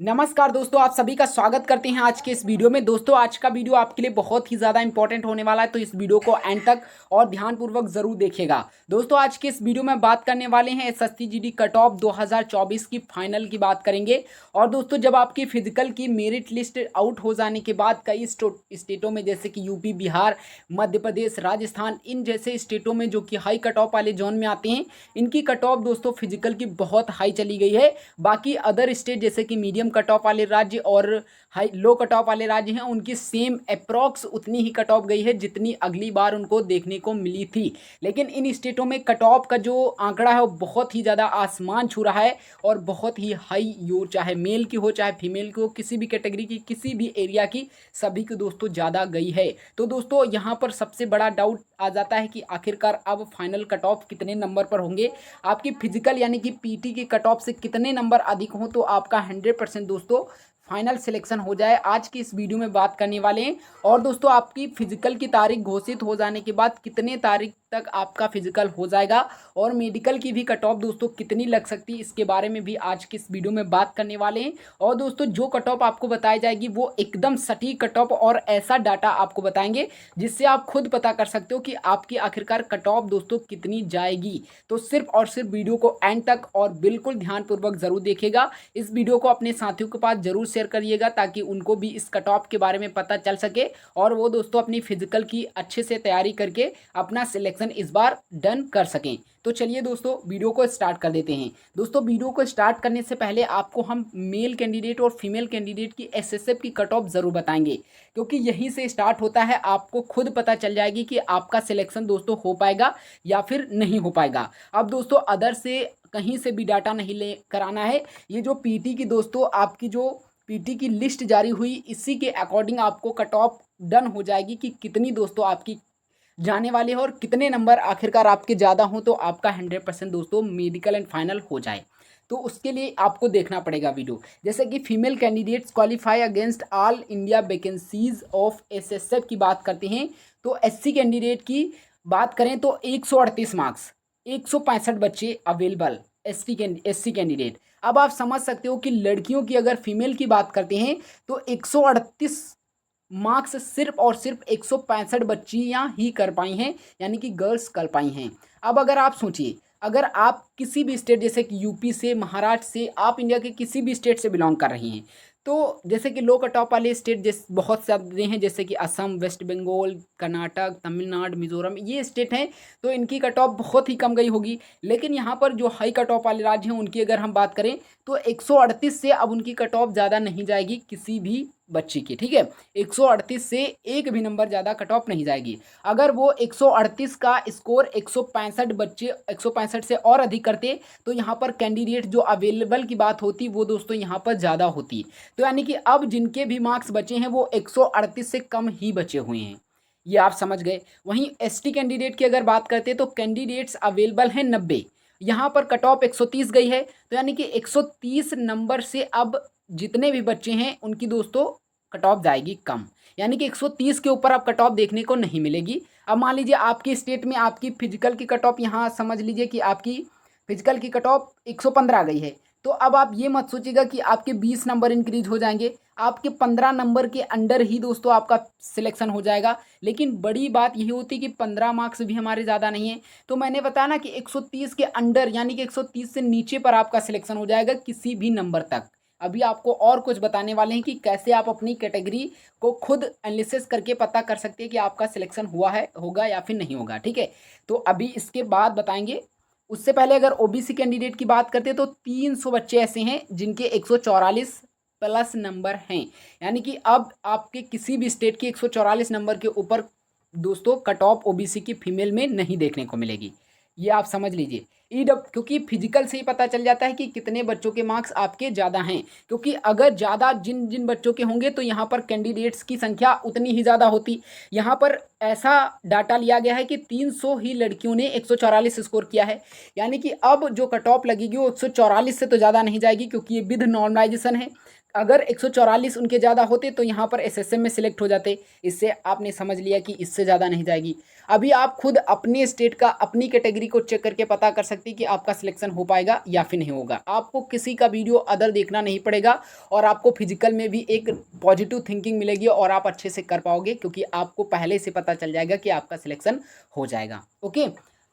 नमस्कार दोस्तों, आप सभी का स्वागत करते हैं आज के इस वीडियो में। दोस्तों, आज का वीडियो आपके लिए बहुत ही ज़्यादा इंपॉर्टेंट होने वाला है, तो इस वीडियो को एंड तक और ध्यानपूर्वक ज़रूर देखिएगा। दोस्तों, आज के इस वीडियो में बात करने वाले हैं एसएससी जीडी कट ऑफ 2024 की फाइनल की बात करेंगे। और दोस्तों, जब आपकी फिजिकल की मेरिट लिस्ट आउट हो जाने के बाद कई स्टेटों में जैसे कि यूपी, बिहार, मध्य प्रदेश, राजस्थान, इन जैसे स्टेटों में जो कि हाई कट ऑफ वाले जोन में आते हैं, इनकी कट ऑफ दोस्तों फिजिकल की बहुत हाई चली गई है। बाकी अदर स्टेट जैसे कि मीडियम कट ऑफ वाले राज्य और हाई लो कट ऑफ वाले राज्य हैं, उनकी सेम अप्रॉक्स उतनी ही कट ऑफ गई है जितनी अगली बार उनको देखने को मिली थी। लेकिन इन स्टेटों में कट ऑफ का जो आंकड़ा है वो बहुत ही ज़्यादा आसमान छू रहा है और बहुत ही हाई यो, चाहे मेल की हो चाहे फीमेल की हो, किसी भी कैटेगरी की, किसी भी एरिया की, सभी की दोस्तों ज़्यादा गई है। तो दोस्तों, यहाँ पर सबसे बड़ा डाउट आ जाता है कि आखिरकार अब फाइनल कट ऑफ कितने नंबर पर होंगे। आपकी फिजिकल यानी कि पीटी की कट ऑफ से कितने नंबर अधिक हों तो आपका 100% दोस्तों फाइनल सिलेक्शन हो जाए, आज की इस वीडियो में बात करने वाले हैं। और दोस्तों, आपकी फिजिकल की तारीख घोषित हो जाने के बाद कितने तारीख तक आपका फिजिकल हो जाएगा और मेडिकल की भी कट ऑफ दोस्तों कितनी लग सकती है, इसके बारे में भी आज की इस वीडियो में बात करने वाले हैं। और दोस्तों, जो कट ऑफ आपको बताई जाएगी वो एकदम सटीक कट ऑफ और ऐसा डाटा आपको बताएंगे जिससे आप खुद पता कर सकते हो कि आपकी आखिरकार कट ऑफ दोस्तों कितनी जाएगी। तो सिर्फ और सिर्फ वीडियो को एंड तक और बिल्कुल ध्यानपूर्वक जरूर देखिएगा। इस वीडियो को अपने साथियों के पास जरूर शेयर करिएगा ताकि उनको भी इस कट ऑफ के बारे में पता चल सके और वो दोस्तों अपनी फिजिकल की अच्छे से तैयारी करके अपना सिलेक्शन इस बार डन कर सकें। तो चलिए दोस्तों, वीडियो को स्टार्ट कर देते हैं। दोस्तों, वीडियो को स्टार्ट करने से पहले आपको हम मेल कैंडिडेट और फीमेल कैंडिडेट की एसएसएफ की कट ऑफ ज़रूर बताएंगे, क्योंकि यहीं से स्टार्ट होता है। आपको खुद पता चल जाएगी कि आपका सिलेक्शन दोस्तों हो पाएगा या फिर नहीं हो पाएगा। अब दोस्तों, अदर से कहीं से भी डाटा नहीं ले कराना है। ये जो पीटी की दोस्तों आपकी जो पीटी की लिस्ट जारी हुई, इसी के अकॉर्डिंग आपको कट ऑफ डन हो जाएगी कि कितनी दोस्तों आपकी जाने वाले हैं और कितने नंबर आखिरकार आपके ज़्यादा हों तो आपका 100% दोस्तों मेडिकल एंड फाइनल हो जाए। तो उसके लिए आपको देखना पड़ेगा वीडियो। जैसे कि female candidates qualify against all India vacancies of SSF की बात करते हैं, तो एससी कैंडिडेट की बात करें तो 138 मार्क्स, 165 बच्चे अवेलेबल एससी कैंडिडेट। अब आप समझ सकते हो कि लड़कियों की अगर फीमेल की बात करते हैं तो 138 मार्क्स सिर्फ और सिर्फ 165 बच्चियां ही कर पाई हैं, यानी कि गर्ल्स कर पाई हैं। अब अगर आप सोचिए, अगर आप किसी भी स्टेट जैसे कि यूपी से, महाराष्ट्र से, आप इंडिया के किसी भी स्टेट से बिलोंग कर रही हैं, तो जैसे कि लो कट ऑफ वाले स्टेट जैसे बहुत सारे हैं, जैसे कि असम, वेस्ट बंगाल, कर्नाटक, तमिलनाडु, मिजोरम, ये स्टेट हैं, तो इनकी कट ऑफ बहुत ही कम गई होगी। लेकिन यहाँ पर जो हाई कट ऑफ वाले राज्य हैं उनकी अगर हम बात करें तो 138 से अब उनकी कट ऑफ ज़्यादा नहीं जाएगी किसी भी बच्ची की, ठीक है। 138 से एक भी नंबर ज़्यादा कट ऑफ नहीं जाएगी। अगर वो 138 का स्कोर 165 बच्चे 165 से और अधिक करते तो यहाँ पर कैंडिडेट जो अवेलेबल की बात होती वो दोस्तों यहाँ पर ज़्यादा होती। तो यानी कि अब जिनके भी मार्क्स बचे हैं वो 138 से कम ही बचे हुए हैं, ये आप समझ गए। वहीं एसटी कैंडिडेट की अगर बात करते हैं तो कैंडिडेट्स अवेलेबल हैं 90, यहाँ पर कट ऑफ 130 गई है। तो यानी कि 130 नंबर से अब जितने भी बच्चे हैं उनकी दोस्तों कट ऑफ जाएगी कम, यानी कि 130 के ऊपर अब कट ऑफ देखने को नहीं मिलेगी। अब मान लीजिए आपकी स्टेट में आपकी फिजिकल की कट ऑफ, यहाँ समझ लीजिए कि आपकी फिजिकल की कट ऑफ 115 गई है, तो अब आप ये मत सोचिएगा कि आपके 20 नंबर इंक्रीज हो जाएंगे, आपके 15 नंबर के अंडर ही दोस्तों आपका सिलेक्शन हो जाएगा। लेकिन बड़ी बात यही होती है कि 15 मार्क्स भी हमारे ज़्यादा नहीं है, तो मैंने बताया ना कि 130 के अंडर यानी कि 130 से नीचे पर आपका सिलेक्शन हो जाएगा किसी भी नंबर तक। अभी आपको और कुछ बताने वाले हैं कि कैसे आप अपनी कैटेगरी को खुद एनालिसिस करके पता कर सकते हैं कि आपका सिलेक्शन हुआ है, होगा या फिर नहीं होगा, ठीक है। तो अभी इसके बाद बताएंगे। उससे पहले अगर ओबीसी कैंडिडेट की बात करते हैं तो 300 बच्चे ऐसे हैं जिनके 144 प्लस नंबर हैं, यानी कि अब आपके किसी भी स्टेट की 144 नंबर के ऊपर दोस्तों कट ऑफ ओबीसी की फीमेल में नहीं देखने को मिलेगी, ये आप समझ लीजिए। क्योंकि फिजिकल से ही पता चल जाता है कि कितने बच्चों के मार्क्स आपके ज़्यादा हैं, क्योंकि अगर ज़्यादा जिन जिन बच्चों के होंगे तो यहाँ पर कैंडिडेट्स की संख्या उतनी ही ज़्यादा होती। यहाँ पर ऐसा डाटा लिया गया है कि 300 ही लड़कियों ने 144 स्कोर किया है, यानी कि अब जो कट ऑफ लगेगी वो 144 से तो ज़्यादा नहीं जाएगी, क्योंकि ये विद नॉर्मलाइजेशन है। अगर 144 उनके ज़्यादा होते तो यहाँ पर एसएसएम में सिलेक्ट हो जाते, इससे आपने समझ लिया कि इससे ज़्यादा नहीं जाएगी। अभी आप खुद अपने स्टेट का, अपनी कैटेगरी को चेक करके पता कर सकते सकती कि आपका सिलेक्शन हो पाएगा या फिर नहीं होगा। आपको किसी का वीडियो अदर देखना नहीं पड़ेगा और आपको फिजिकल में भी एक पॉजिटिव थिंकिंग मिलेगी और आप अच्छे से कर पाओगे, क्योंकि आपको पहले से पता चल जाएगा कि आपका सिलेक्शन हो जाएगा। ओके,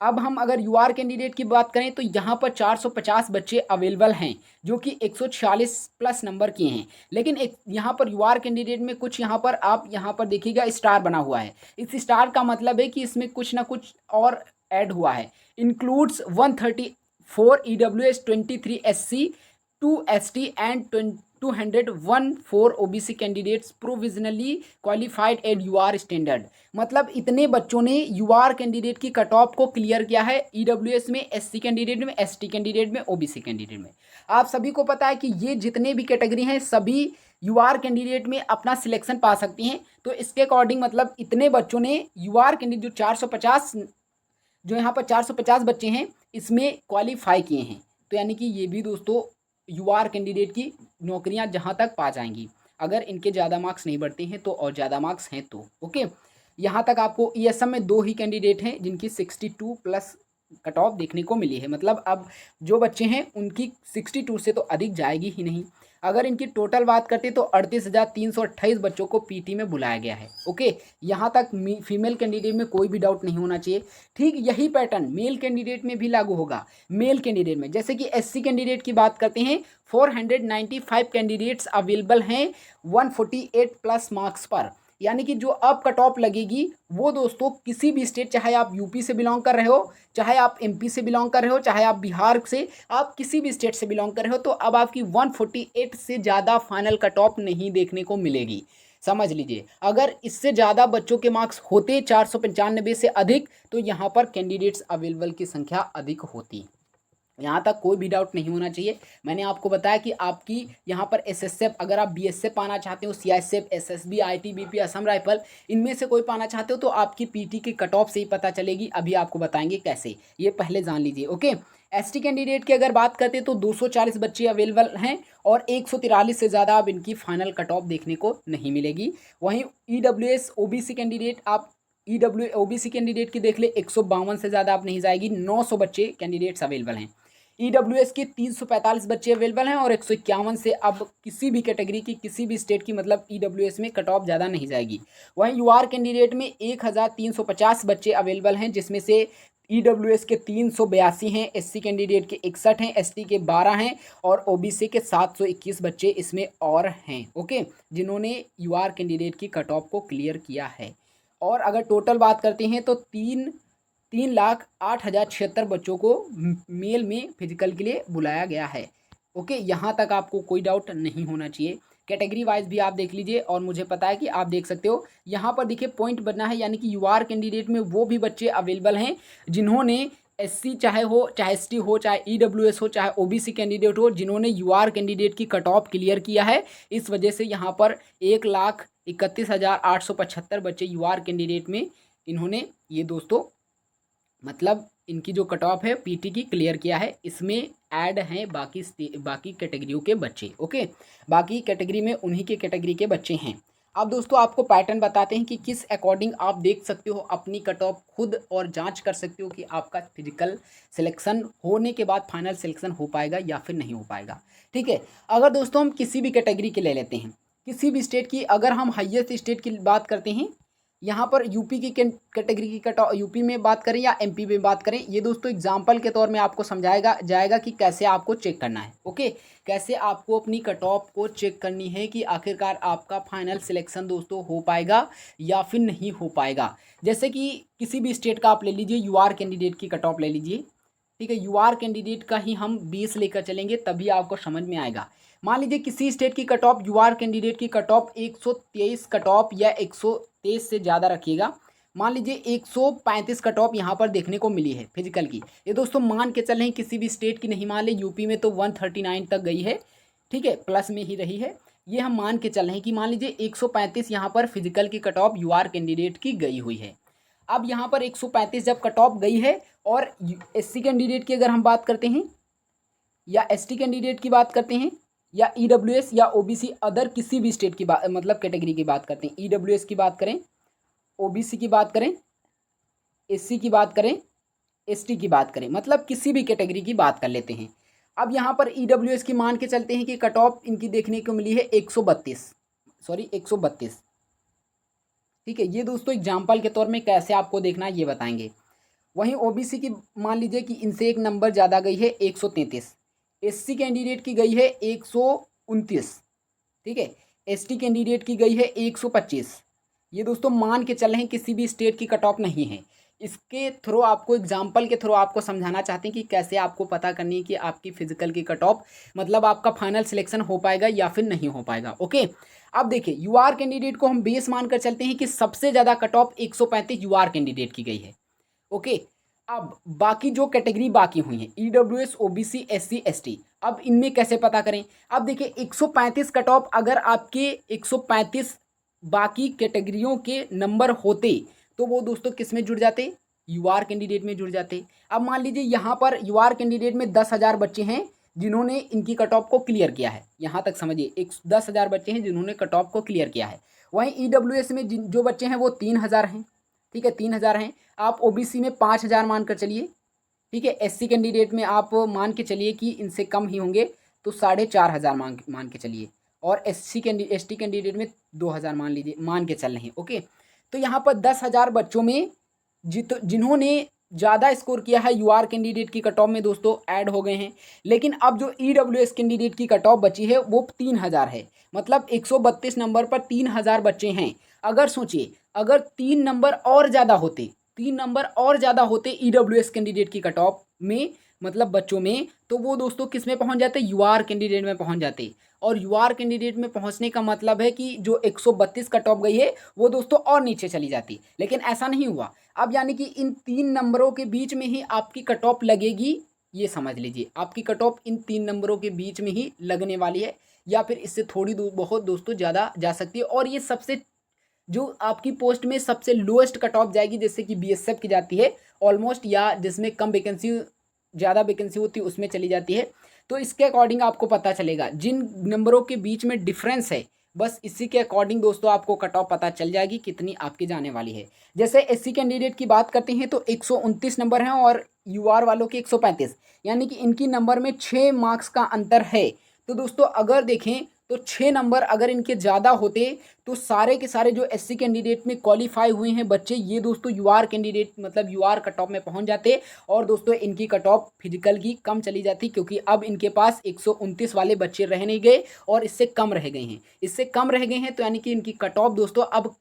अब हम अगर यूआर कैंडिडेट की बात करें तो यहाँ पर 450 बच्चे अवेलेबल हैं जो कि 146 प्लस नंबर किए हैं। लेकिन एक यहाँ पर यूआर कैंडिडेट में कुछ यहाँ पर आप यहाँ पर देखिएगा स्टार बना हुआ है। इस स्टार का मतलब है कि इसमें कुछ ना कुछ और ऐड हुआ है। Includes 134 EWS, 23 SC, 2 ST and 214 OBC candidates provisionally qualified at UR standard. मतलब इतने बच्चों ने यूआर कैंडिडेट की कट ऑफ को क्लियर किया है EWS में, SC कैंडिडेट में, ST कैंडिडेट में, OBC कैंडिडेट में। आप सभी को पता है कि ये जितने भी कैटेगरी हैं सभी यूआर कैंडिडेट में अपना सिलेक्शन पा सकती हैं। तो इसके अकॉर्डिंग मतलब इतने बच्चों ने यूआर कैंडिडेट जो 450 जो यहाँ पर 450 बच्चे हैं इसमें क्वालिफाई किए हैं। तो यानी कि ये भी दोस्तों यूआर कैंडिडेट की नौकरियां जहां तक पा जाएंगी, अगर इनके ज़्यादा मार्क्स नहीं बढ़ते हैं तो, और ज़्यादा मार्क्स हैं तो। ओके, यहाँ तक आपको ESM में 2 ही कैंडिडेट हैं जिनकी 62 प्लस कट ऑफ देखने को मिली है। मतलब अब जो बच्चे हैं उनकी 62 से तो अधिक जाएगी ही नहीं। अगर इनकी टोटल बात करते तो 38,328 बच्चों को पीटी में बुलाया गया है। ओके, यहाँ तक फीमेल कैंडिडेट में कोई भी डाउट नहीं होना चाहिए। ठीक यही पैटर्न मेल कैंडिडेट में भी लागू होगा। मेल कैंडिडेट में जैसे कि SC कैंडिडेट की बात करते हैं, 495 कैंडिडेट्स अवेलेबल हैं 148 प्लस मार्क्स पर। यानी कि जो अब कट ऑफ लगेगी वो दोस्तों किसी भी स्टेट, चाहे आप यूपी से बिलोंग कर रहे हो, चाहे आप MP से बिलोंग कर रहे हो, चाहे आप बिहार से, आप किसी भी स्टेट से बिलोंग कर रहे हो, तो अब आपकी 148 से ज़्यादा फाइनल कट ऑफ नहीं देखने को मिलेगी। समझ लीजिए, अगर इससे ज़्यादा बच्चों के मार्क्स होते 495 से अधिक तो यहाँ पर कैंडिडेट्स अवेलेबल की संख्या अधिक होती। यहाँ तक कोई भी डाउट नहीं होना चाहिए। मैंने आपको बताया कि आपकी यहाँ पर SSF, अगर आप BSF पाना चाहते हो, CISF, SSB, ITBP, Assam rifle, इनमें से कोई पाना चाहते हो तो आपकी PT की कट ऑफ से ही पता चलेगी। अभी आपको बताएंगे कैसे, ये पहले जान लीजिए। ओके, ST कैंडिडेट की अगर बात करते तो 240 बच्चे अवेलेबल हैं और 143 से ज़्यादा अब इनकी फाइनल कट ऑफ देखने को नहीं मिलेगी। वहीं EWS OBC कैंडिडेट, आप OBC कैंडिडेट की देख ले, 152 से ज़्यादा आप नहीं जाएगी, 900 बच्चे कैंडिडेट्स अवेलेबल हैं। EWS के 345 बच्चे अवेलेबल हैं और 151 से अब किसी भी कैटेगरी की, किसी भी स्टेट की, मतलब EWS में कट ऑफ ज़्यादा नहीं जाएगी। वहीं यूआर कैंडिडेट में 1350 बच्चे अवेलेबल हैं, जिसमें से EWS के 382 हैं, SC कैंडिडेट के 61 हैं, ST के 12 हैं और OBC के 721 बच्चे इसमें और हैं। ओके, जिन्होंने यूआर कैंडिडेट की कट ऑफ को क्लियर किया है। और अगर टोटल बात करते हैं तो 3,08,076 बच्चों को मेल में फिजिकल के लिए बुलाया गया है। ओके, यहाँ तक आपको कोई डाउट नहीं होना चाहिए। कैटेगरी वाइज भी आप देख लीजिए और मुझे पता है कि आप देख सकते हो। यहाँ पर देखिए पॉइंट बनना है, यानी कि यूआर कैंडिडेट में वो भी बच्चे अवेलेबल हैं जिन्होंने SC चाहे हो, चाहे ST हो, चाहे EWS हो, चाहे OBC कैंडिडेट हो, जिन्होंने यूआर कैंडिडेट की कट ऑफ क्लियर किया है। इस वजह से यहाँ पर 1,31,875 बच्चे यूआर कैंडिडेट में इन्होंने ये दोस्तों मतलब इनकी जो कट ऑफ है PT की क्लियर किया है। इसमें ऐड हैं बाकी कैटेगरियों के बच्चे। ओके, बाकी कैटेगरी में उन्हीं के कैटेगरी के बच्चे हैं। अब दोस्तों आपको पैटर्न बताते हैं कि किस अकॉर्डिंग आप देख सकते हो अपनी कट ऑफ खुद और जांच कर सकते हो कि आपका फिजिकल सिलेक्शन होने के बाद फाइनल सिलेक्शन हो पाएगा या फिर नहीं हो पाएगा। ठीक है, अगर दोस्तों हम किसी भी कैटेगरी के ले लेते हैं, किसी भी स्टेट की, अगर हम हाईएस्ट स्टेट की बात करते हैं, यहाँ पर यूपी की कैटेगरी की कट ऑफ, यूपी में बात करें या MP में बात करें, ये दोस्तों एग्जाम्पल के तौर में आपको समझाएगा जाएगा कि कैसे आपको चेक करना है। ओके, कैसे आपको अपनी कट ऑफ को चेक करनी है कि आखिरकार आपका फाइनल सिलेक्शन दोस्तों हो पाएगा या फिर नहीं हो पाएगा। जैसे कि किसी भी स्टेट का आप ले लीजिए, यूआर कैंडिडेट की कट ऑफ ले लीजिए। ठीक है, यूआर कैंडिडेट का ही हम 20 लेकर चलेंगे तभी आपको समझ में आएगा। मान लीजिए किसी स्टेट की कट ऑफ, यूआर कैंडिडेट की कट ऑफ 123 कट ऑफ या 123 से ज़्यादा रखिएगा। मान लीजिए 135 कट ऑफ यहाँ पर देखने को मिली है फिजिकल की। ये दोस्तों मान के चल रहे हैं किसी भी स्टेट की नहीं, मान ले यूपी में तो 139 तक गई है। ठीक है, प्लस में ही रही है। ये हम मान के चल रहे हैं कि मान लीजिए 135 यहाँ पर फिजिकल की कट ऑफ यूआर कैंडिडेट की गई हुई है। अब यहाँ पर 135 जब कट ऑफ गई है और SC कैंडिडेट की अगर हम बात करते हैं या ST कैंडिडेट की बात करते हैं या EWS या OBC अदर किसी भी स्टेट की बात, मतलब कैटेगरी की बात करते हैं, EWS की बात करें, OBC की बात करें, SC की बात करें एसटी की बात करें, मतलब किसी भी कैटेगरी की बात कर लेते हैं। अब यहाँ पर ईडब्ल्यूएस की मान के चलते हैं कि कट ऑफ इनकी देखने को मिली है 132। ठीक है, ये दोस्तों एग्जाम्पल के तौर में कैसे आपको देखना है ये बताएंगे। वहीं ओबीसी की मान लीजिए कि इनसे एक नंबर ज़्यादा गई है 133, एससी कैंडिडेट की गई है 129, ठीक है, एसटी कैंडिडेट की गई है 125। ये दोस्तों मान के चल रहे हैं किसी भी स्टेट की कट ऑफ नहीं है। इसके थ्रू आपको एग्जाम्पल के थ्रू आपको समझाना चाहते हैं कि कैसे आपको पता करनी है कि आपकी फिजिकल की कट ऑफ मतलब आपका फाइनल सिलेक्शन हो पाएगा या फिर नहीं हो पाएगा। ओके, अब देखिए यूआर कैंडिडेट को हम बेस मानकर चलते हैं कि सबसे ज़्यादा कट ऑफ 135 यूआर कैंडिडेट की गई है। ओके, अब बाकी जो कैटेगरी बाकी हुई हैं ईडब्ल्यूएस, ओबीसी, एससी, एसटी, अब इनमें कैसे पता करें। अब देखिए 135 कट ऑफ अगर आपके 135 बाकी कैटेगरियों के नंबर होते तो वो दोस्तों किस में जुड़ जाते, यूआर कैंडिडेट में जुड़ जाते। अब मान लीजिए यहाँ पर यूआर कैंडिडेट में 10,000 बच्चे हैं जिन्होंने इनकी कट ऑफ को क्लियर किया है। यहाँ तक समझिए 10,000 बच्चे हैं जिन्होंने कट ऑफ को क्लियर किया है। वहीं ईडब्ल्यूएस में जो बच्चे हैं वो 3,000 हैं। ठीक है, 3,000 हैं। आप ओबीसी में 5,000 मान कर चलिए। ठीक है, एससी कैंडिडेट में आप मान के चलिए कि इनसे कम ही होंगे तो 4,500 मान के चलिए, और एसटी कैंडिडेट में 2,000 मान लीजिए, मान के चल रहे हैं। ओके, तो यहाँ पर 10,000 बच्चों में जिन्होंने ज़्यादा स्कोर किया है यूआर कैंडिडेट की कट ऑफ में दोस्तों ऐड हो गए हैं। लेकिन अब जो ईडब्ल्यूएस कैंडिडेट की कट ऑफ बची है वो 3,000 है, मतलब 132 नंबर पर 3,000 बच्चे हैं। अगर सोचिए अगर 3 नंबर और ज़्यादा होते ईडब्ल्यूएस कैंडिडेट की कट ऑफ में मतलब बच्चों में, तो वो दोस्तों किस में पहुंच जाते, यूआर कैंडिडेट में पहुंच जाते। और यूआर कैंडिडेट में पहुंचने का मतलब है कि जो 132 कट ऑफ गई है वो दोस्तों और नीचे चली जाती, लेकिन ऐसा नहीं हुआ। अब यानी कि इन 3 नंबरों के बीच में ही आपकी कट ऑफ लगेगी, ये समझ लीजिए आपकी कट ऑफ इन 3 नंबरों के बीच में ही लगने वाली है, या फिर इससे थोड़ी दूर बहुत दोस्तों ज़्यादा जा सकती है। और ये सबसे जो आपकी पोस्ट में सबसे लोएस्ट कट ऑफ जाएगी, जैसे कि बीएसएफ की जाती है ऑलमोस्ट, या जिसमें कम वैकेंसी ज़्यादा वैकेंसी होती है उसमें चली जाती है। तो इसके अकॉर्डिंग आपको पता चलेगा जिन नंबरों के बीच में डिफरेंस है, बस इसी के अकॉर्डिंग दोस्तों आपको कट ऑफ पता चल जाएगी कितनी आपकी जाने वाली है। जैसे एससी कैंडिडेट की बात करते हैं तो 129 नंबर हैं और यूआर वालों के 135, यानी कि इनकी नंबर में 6 मार्क्स का अंतर है। तो दोस्तों अगर देखें तो 6 नंबर अगर इनके ज़्यादा होते तो सारे के सारे जो एससी कैंडिडेट में क्वालिफाई हुए हैं बच्चे, ये दोस्तों यूआर कैंडिडेट मतलब यूआर कट ऑफ में पहुंच जाते, और दोस्तों इनकी कट ऑफ फिजिकल की कम चली जाती, क्योंकि अब इनके पास 129 वाले बच्चे रह नहीं गए और इससे कम रह गए हैं। इससे कम रह गए हैं तो यानी कि इनकी कट ऑफ दोस्तों अब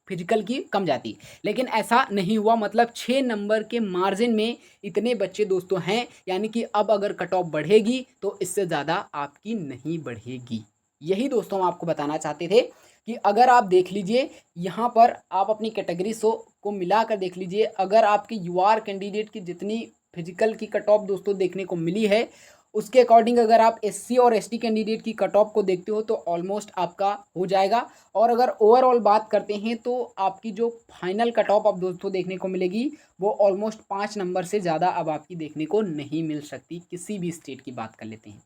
फिजिकल की कम जाती, लेकिन ऐसा नहीं हुआ। मतलब 6 नंबर के मार्जिन में इतने बच्चे दोस्तों हैं, यानी कि अब अगर कट ऑफ बढ़ेगी तो इससे ज़्यादा आपकी नहीं बढ़ेगी। यही दोस्तों हम आपको बताना चाहते थे कि अगर आप देख लीजिए यहाँ पर आप अपनी कैटेगरी को मिला कर देख लीजिए, अगर आपके यूआर कैंडिडेट की जितनी फिजिकल की कट ऑफ दोस्तों देखने को मिली है उसके अकॉर्डिंग अगर आप एससी और एसटी कैंडिडेट की कट ऑफ को देखते हो तो ऑलमोस्ट आपका हो जाएगा। और अगर ओवरऑल बात करते हैं तो आपकी जो फाइनल कट ऑफ अब दोस्तों देखने को मिलेगी वो ऑलमोस्ट 5 नंबर से ज़्यादा अब आपकी देखने को नहीं मिल सकती। किसी भी स्टेट की बात कर लेते हैं,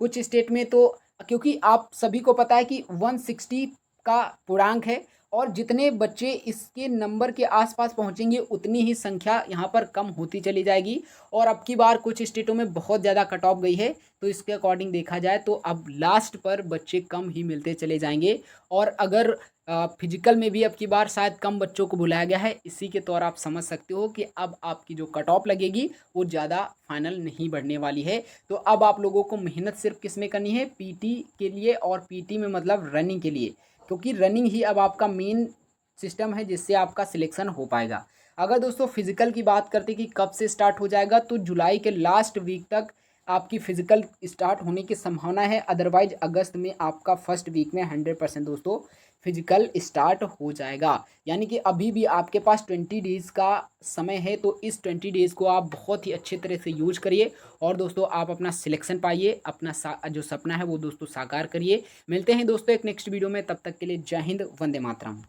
कुछ स्टेट में तो क्योंकि आप सभी को पता है कि 160 का पूर्णांक है और जितने बच्चे इसके नंबर के आसपास पहुंचेंगे उतनी ही संख्या यहाँ पर कम होती चली जाएगी। और अब की बार कुछ स्टेटों में बहुत ज़्यादा कट ऑफ गई है, तो इसके अकॉर्डिंग देखा जाए तो अब लास्ट पर बच्चे कम ही मिलते चले जाएंगे। और अगर फिजिकल में भी अब की बार शायद कम बच्चों को बुलाया गया है, इसी के तौर आप समझ सकते हो कि अब आपकी जो कट ऑफ लगेगी वो ज़्यादा फाइनल नहीं बढ़ने वाली है। तो अब आप लोगों को मेहनत सिर्फ किस में करनी है, पीटी के लिए, और पीटी में मतलब रनिंग के लिए, क्योंकि रनिंग ही अब आपका मेन सिस्टम है जिससे आपका सिलेक्शन हो पाएगा। अगर दोस्तों फिजिकल की बात करते कि कब से स्टार्ट हो जाएगा, तो जुलाई के लास्ट वीक तक आपकी फिजिकल स्टार्ट होने की संभावना है। अदरवाइज अगस्त में आपका फर्स्ट वीक में 100% दोस्तों फिजिकल स्टार्ट हो जाएगा। यानी कि अभी भी आपके पास 20 डेज़ का समय है, तो इस 20 डेज़ को आप बहुत ही अच्छे तरह से यूज करिए और दोस्तों आप अपना सिलेक्शन पाइए, अपना जो सपना है वो दोस्तों साकार करिए। मिलते हैं दोस्तों एक नेक्स्ट वीडियो में, तब तक के लिए जय हिंद, वंदे मातरम।